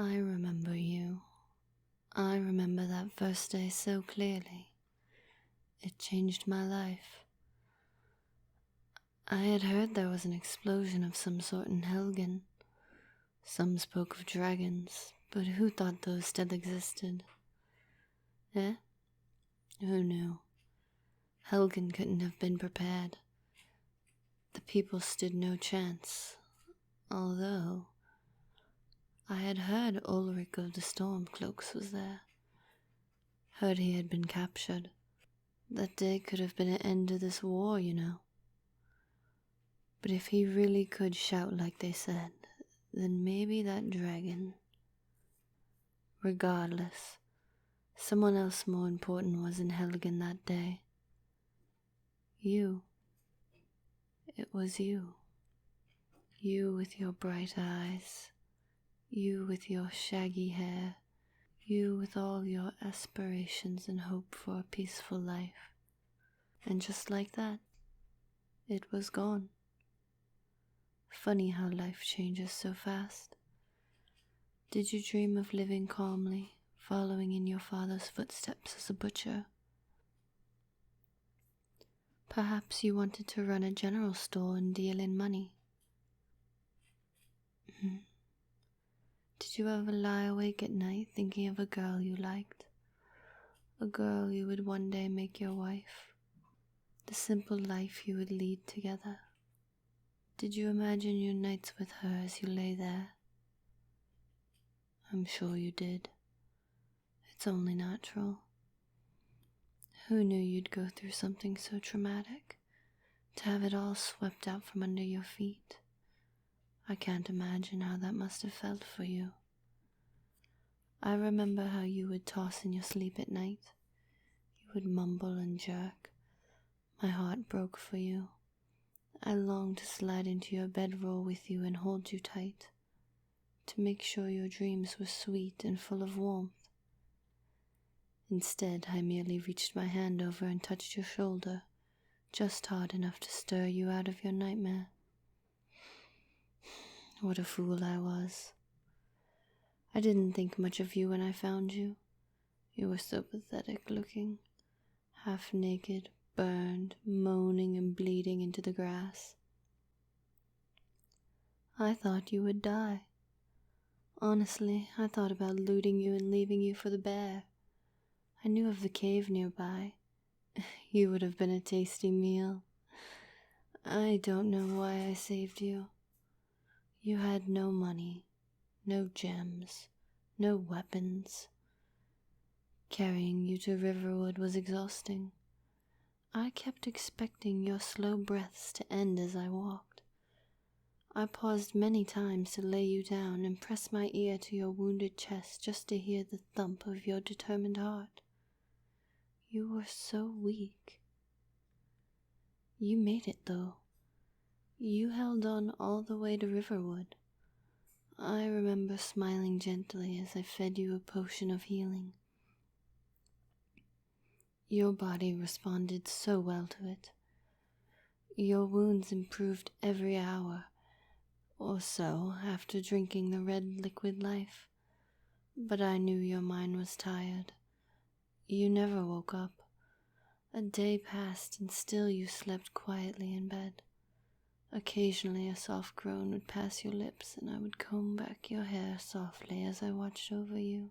I remember you. I remember that first day so clearly. It changed my life. I had heard there was an explosion of some sort in Helgen. Some spoke of dragons, but who thought those still existed? Eh? Who knew? Helgen couldn't have been prepared. The people stood no chance, although I had heard Ulrich of the Stormcloaks was there. Heard he had been captured. That day could have been an end to this war, you know. But if he really could shout like they said, then maybe that dragon. Regardless, someone else more important was in Helgen that day. You. It was you. You with your bright eyes. You with your shaggy hair. You with all your aspirations and hope for a peaceful life. And just like that, it was gone. Funny how life changes so fast. Did you dream of living calmly, following in your father's footsteps as a butcher? Perhaps you wanted to run a general store and deal in money. Did you ever lie awake at night thinking of a girl you liked? A girl you would one day make your wife? The simple life you would lead together? Did you imagine your nights with her as you lay there? I'm sure you did. It's only natural. Who knew you'd go through something so traumatic, to have it all swept out from under your feet? I can't imagine how that must have felt for you. I remember how you would toss in your sleep at night. You would mumble and jerk. My heart broke for you. I longed to slide into your bedroll with you and hold you tight, to make sure your dreams were sweet and full of warmth. Instead, I merely reached my hand over and touched your shoulder, just hard enough to stir you out of your nightmare. What a fool I was. I didn't think much of you when I found you. You were so pathetic looking, half naked, burned, moaning and bleeding into the grass. I thought you would die. Honestly, I thought about looting you and leaving you for the bear. I knew of the cave nearby. You would have been a tasty meal. I don't know why I saved you. You had no money, no gems, no weapons. Carrying you to Riverwood was exhausting. I kept expecting your slow breaths to end as I walked. I paused many times to lay you down and press my ear to your wounded chest just to hear the thump of your determined heart. You were so weak. You made it, though. You held on all the way to Riverwood. I remember smiling gently as I fed you a potion of healing. Your body responded so well to it. Your wounds improved every hour or so after drinking the red liquid life, but I knew your mind was tired. You never woke up. A day passed and still you slept quietly in bed. Occasionally a soft groan would pass your lips and I would comb back your hair softly as I watched over you.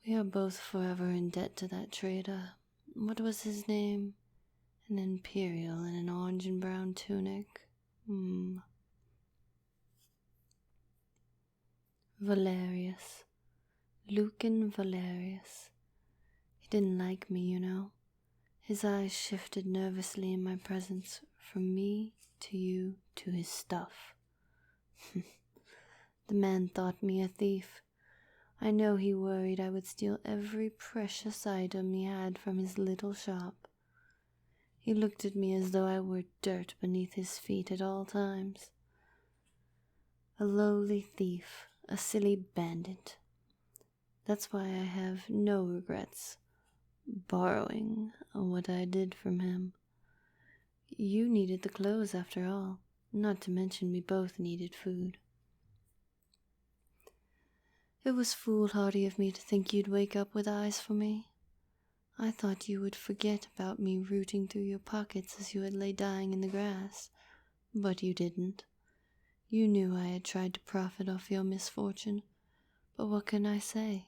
We are both forever in debt to that trader. What was his name? An imperial in an orange and brown tunic. Valerius. Lucan Valerius. He didn't like me, you know. His eyes shifted nervously in my presence, from me to you to his stuff. The man thought me a thief. I know he worried I would steal every precious item he had from his little shop. He looked at me as though I were dirt beneath his feet at all times. A lowly thief, a silly bandit. That's why I have no regrets borrowing what I did from him. You needed the clothes after all, not to mention we both needed food. It was foolhardy of me to think you'd wake up with eyes for me. I thought you would forget about me rooting through your pockets as you had lay dying in the grass, but you didn't. You knew I had tried to profit off your misfortune, but what can I say?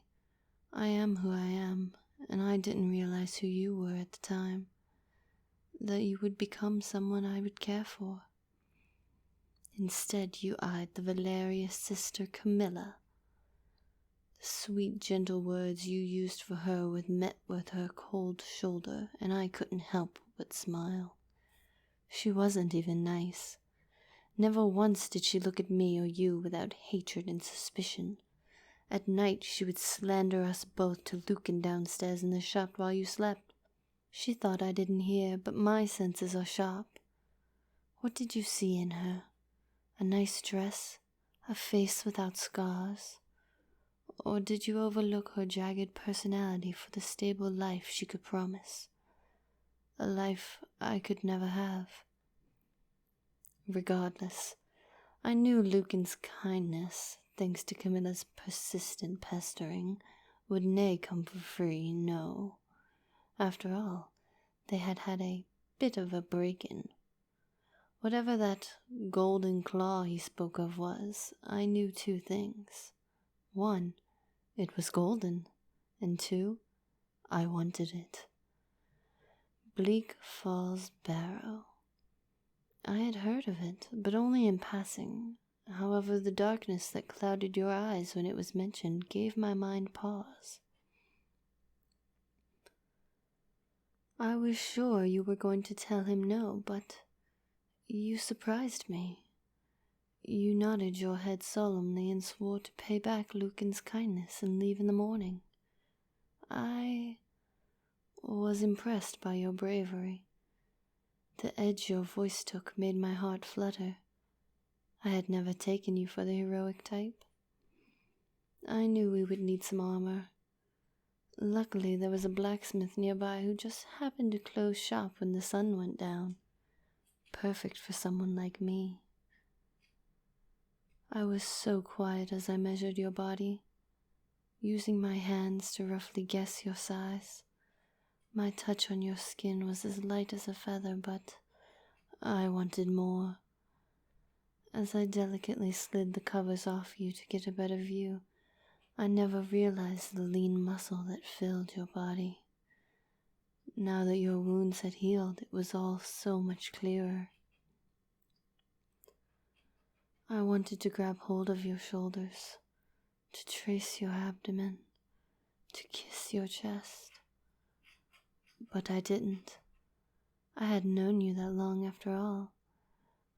I am who I am, and I didn't realize who you were at the time, that you would become someone I would care for. Instead, you eyed the Valeria's sister Camilla. The sweet, gentle words you used for her were met with her cold shoulder, and I couldn't help but smile. She wasn't even nice. Never once did she look at me or you without hatred and suspicion. At night she would slander us both to Lucan downstairs in the shop while you slept. She thought I didn't hear, but my senses are sharp. What did you see in her? A nice dress? A face without scars? Or did you overlook her jagged personality for the stable life she could promise? A life I could never have. Regardless, I knew Lucan's kindness, thanks to Camilla's persistent pestering, would nae come for free, no. After all, they had had a bit of a break-in. Whatever that golden claw he spoke of was, I knew two things. One, it was golden, and two, I wanted it. Bleak Falls Barrow. I had heard of it, but only in passing. However, the darkness that clouded your eyes when it was mentioned gave my mind pause. I was sure you were going to tell him no, but you surprised me. You nodded your head solemnly and swore to pay back Lucan's kindness and leave in the morning. I was impressed by your bravery. The edge your voice took made my heart flutter. I had never taken you for the heroic type. I knew we would need some armor. Luckily, there was a blacksmith nearby who just happened to close shop when the sun went down. Perfect for someone like me. I was so quiet as I measured your body, using my hands to roughly guess your size. My touch on your skin was as light as a feather, but I wanted more. As I delicately slid the covers off you to get a better view, I never realized the lean muscle that filled your body. Now that your wounds had healed, it was all so much clearer. I wanted to grab hold of your shoulders, to trace your abdomen, to kiss your chest. But I didn't. I had known you that long after all.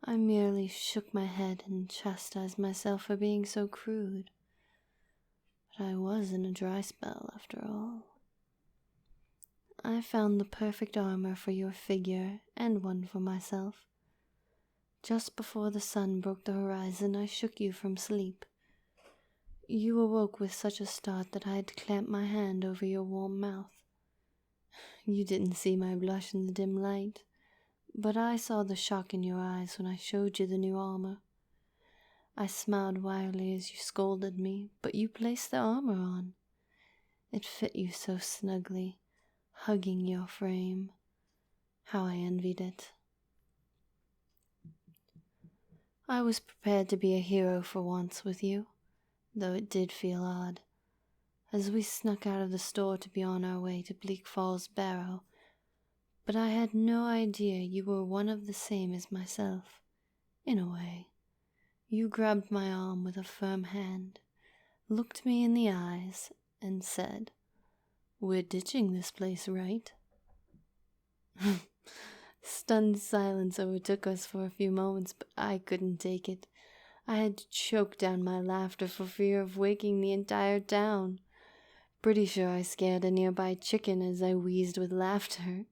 I merely shook my head and chastised myself for being so crude. But I was in a dry spell after all. I found the perfect armor for your figure and one for myself. Just before the sun broke the horizon, I shook you from sleep. You awoke with such a start that I had to clamp my hand over your warm mouth. You didn't see my blush in the dim light, but I saw the shock in your eyes when I showed you the new armor. I smiled wildly as you scolded me, but you placed the armor on. It fit you so snugly, hugging your frame. How I envied it. I was prepared to be a hero for once with you, though it did feel odd. As we snuck out of the store to be on our way to Bleak Falls Barrow, but I had no idea you were one of the same as myself, in a way. You grabbed my arm with a firm hand, looked me in the eyes, and said, "We're ditching this place, right?" Stunned silence overtook us for a few moments, but I couldn't take it. I had to choke down my laughter for fear of waking the entire town. Pretty sure I scared a nearby chicken as I wheezed with laughter.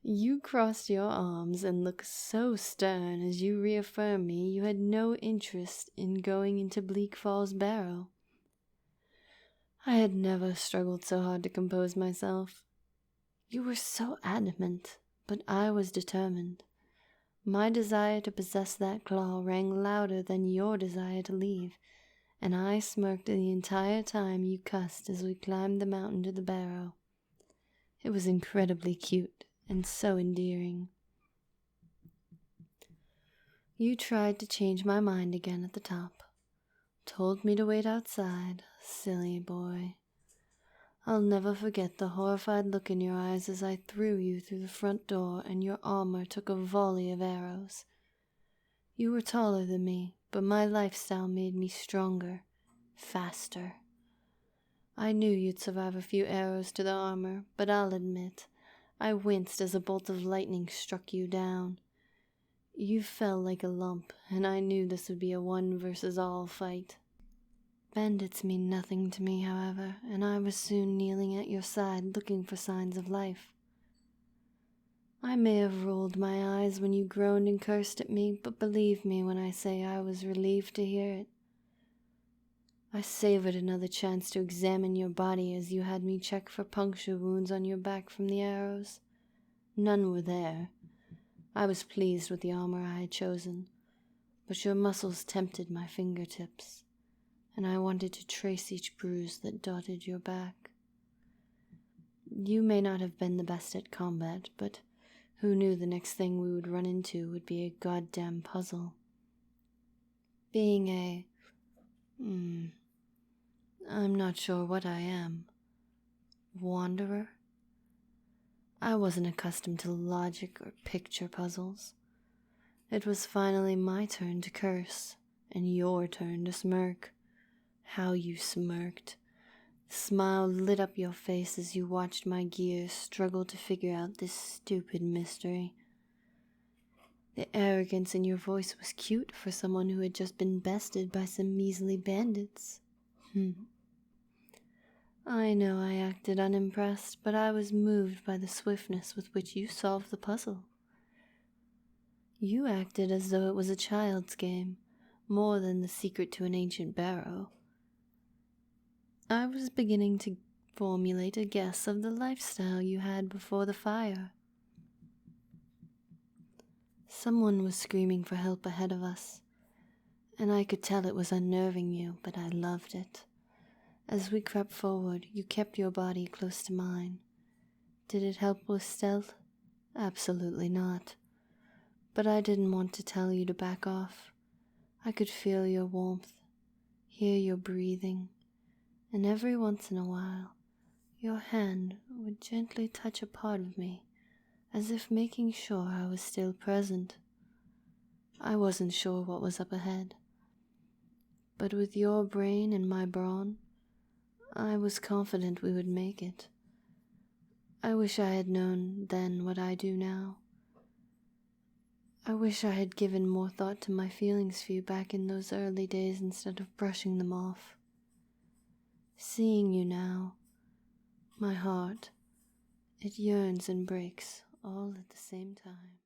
You crossed your arms and looked so stern as you reaffirmed me you had no interest in going into Bleak Falls Barrow. I had never struggled so hard to compose myself. You were so adamant, but I was determined. My desire to possess that claw rang louder than your desire to leave, and I smirked the entire time you cussed as we climbed the mountain to the barrow. It was incredibly cute and so endearing. You tried to change my mind again at the top. Told me to wait outside. Silly boy. I'll never forget the horrified look in your eyes as I threw you through the front door and your armor took a volley of arrows. You were taller than me, but my lifestyle made me stronger, faster. I knew you'd survive a few arrows to the armor, but I'll admit, I winced as a bolt of lightning struck you down. You fell like a lump, and I knew this would be a one-versus-all fight. Bandits mean nothing to me, however, and I was soon kneeling at your side looking for signs of life. I may have rolled my eyes when you groaned and cursed at me, but believe me when I say I was relieved to hear it. I savored another chance to examine your body as you had me check for puncture wounds on your back from the arrows. None were there. I was pleased with the armor I had chosen, but your muscles tempted my fingertips, and I wanted to trace each bruise that dotted your back. You may not have been the best at combat, but who knew the next thing we would run into would be a goddamn puzzle. Being I'm not sure what I am. Wanderer? I wasn't accustomed to logic or picture puzzles. It was finally my turn to curse, and your turn to smirk. How you smirked. The smile lit up your face as you watched my gears struggle to figure out this stupid mystery. The arrogance in your voice was cute for someone who had just been bested by some measly bandits. I know I acted unimpressed, but I was moved by the swiftness with which you solved the puzzle. You acted as though it was a child's game, more than the secret to an ancient barrow. I was beginning to formulate a guess of the lifestyle you had before the fire. Someone was screaming for help ahead of us, and I could tell it was unnerving you, but I loved it. As we crept forward, you kept your body close to mine. Did it help with stealth? Absolutely not. But I didn't want to tell you to back off. I could feel your warmth, hear your breathing, and every once in a while, your hand would gently touch a part of me, as if making sure I was still present. I wasn't sure what was up ahead, but with your brain and my brawn, I was confident we would make it. I wish I had known then what I do now. I wish I had given more thought to my feelings for you back in those early days instead of brushing them off. Seeing you now, my heart, it yearns and breaks all at the same time.